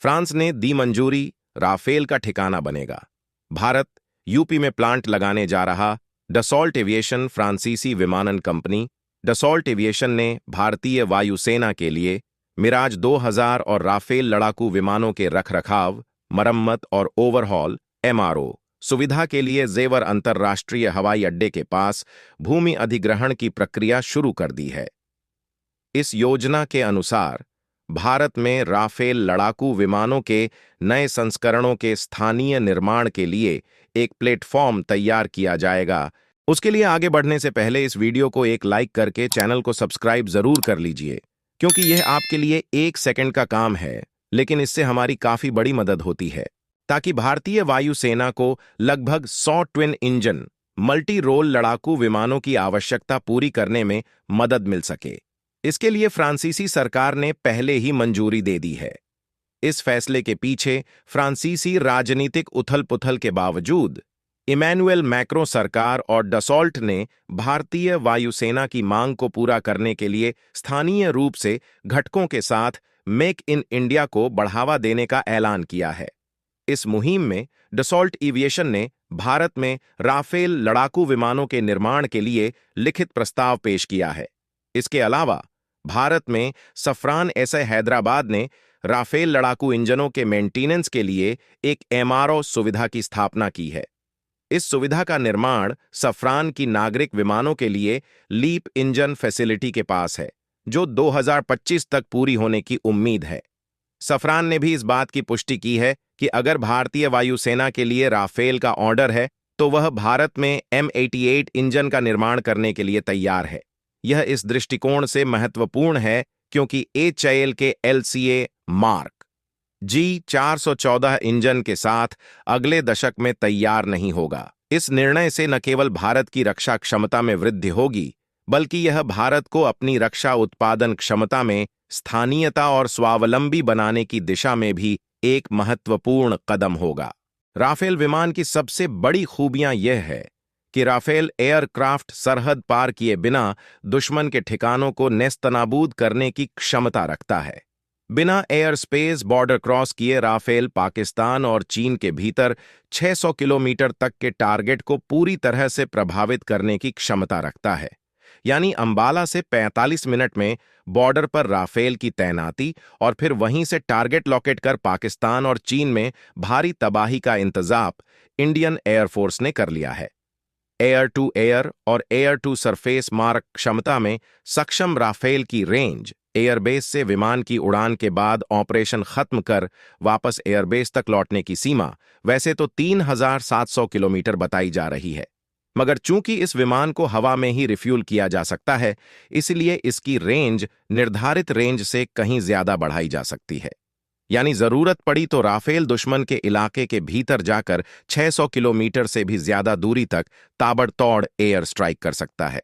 France ने दी मंजूरी, Rafale का ठिकाना बनेगा। भारत यूपी में प्लांट लगाने जा रहा। डसॉल्ट एविएशन फ्रांसीसी विमानन कंपनी डसॉल्ट एविएशन ने भारतीय वायुसेना के लिए मिराज 2000 और राफेल लड़ाकू विमानों के रखरखाव, मरम्मत और ओवरहॉल एमआरओ सुविधा के लिए जेवर अंतर्राष्ट्रीय हवाई अड्डे के पास भूमि अधिग्रहण की प्रक्रिया शुरू कर दी है। इस योजना के अनुसार भारत में राफेल लड़ाकू विमानों के नए संस्करणों के स्थानीय निर्माण के लिए एक प्लेटफॉर्म तैयार किया जाएगा। उसके लिए आगे बढ़ने से पहले इस वीडियो को एक लाइक करके चैनल को सब्सक्राइब जरूर कर लीजिए, क्योंकि यह आपके लिए 1 सेकंड का काम है, लेकिन इससे हमारी काफी बड़ी मदद होती है, ताकि भारतीय वायुसेना को लगभग 100 ट्विन इंजन मल्टी रोल लड़ाकू विमानों की आवश्यकता पूरी करने में मदद मिल सके। इसके लिए फ्रांसीसी सरकार ने पहले ही मंजूरी दे दी है। इस फैसले के पीछे फ्रांसीसी राजनीतिक उथल-पुथल के बावजूद इमैनुएल मैक्रों सरकार और डसॉल्ट ने भारतीय वायुसेना की मांग को पूरा करने के लिए स्थानीय रूप से घटकों के साथ मेक इन इंडिया को बढ़ावा देने का ऐलान किया है। इस मुहिम में डसॉल्ट एविएशन ने भारत में राफेल लड़ाकू विमानों के निर्माण के लिए लिखित प्रस्ताव पेश किया है। इसके अलावा भारत में सफ्रान एसए हैदराबाद ने राफेल लड़ाकू इंजनों के मेंटेनेंस के लिए एक एमआरओ सुविधा की स्थापना की है। इस सुविधा का निर्माण सफ्रान की नागरिक विमानों के लिए लीप इंजन फैसिलिटी के पास है, जो 2025 तक पूरी होने की उम्मीद है। सफ्रान ने भी इस बात की पुष्टि की है कि अगर भारतीय वायुसेना के लिए राफेल का ऑर्डर है, तो वह भारत में M88 इंजन का निर्माण करने के लिए तैयार है। यह इस दृष्टिकोण से महत्वपूर्ण है क्योंकि HAL के LCA मार्क G414 इंजन के साथ अगले दशक में तैयार नहीं होगा। इस निर्णय से न केवल भारत की रक्षा क्षमता में वृद्धि होगी, बल्कि यह भारत को अपनी रक्षा उत्पादन क्षमता में स्थानीयता और स्वावलंबी बनाने की दिशा में भी एक महत्वपूर्ण कदम होगा। राफेल विमान की सबसे बड़ी खूबियां यह है कि राफेल एयरक्राफ्ट सरहद पार किए बिना दुश्मन के ठिकानों को नेस्तनाबूद करने की क्षमता रखता है। बिना एयर स्पेस बॉर्डर क्रॉस किए राफेल पाकिस्तान और चीन के भीतर 600 किलोमीटर तक के टारगेट को पूरी तरह से प्रभावित करने की क्षमता रखता है। यानी अंबाला से 45 मिनट में बॉर्डर पर राफेल की तैनाती और फिर वहीं से टारगेट लॉकेट कर पाकिस्तान और चीन में भारी तबाही का इंतजाम इंडियन एयरफोर्स ने कर लिया है। एयर टू एयर और एयर टू सरफेस मारक क्षमता में सक्षम राफेल की रेंज एयरबेस से विमान की उड़ान के बाद ऑपरेशन खत्म कर वापस एयरबेस तक लौटने की सीमा वैसे तो 3700 किलोमीटर बताई जा रही है, मगर चूंकि इस विमान को हवा में ही रिफ्यूल किया जा सकता है, इसलिए इसकी रेंज निर्धारित रेंज से कहीं ज्यादा बढ़ाई जा सकती है। यानी जरूरत पड़ी तो राफेल दुश्मन के इलाके के भीतर जाकर 600 किलोमीटर से भी ज्यादा दूरी तक ताबड़तोड़ एयर स्ट्राइक कर सकता है।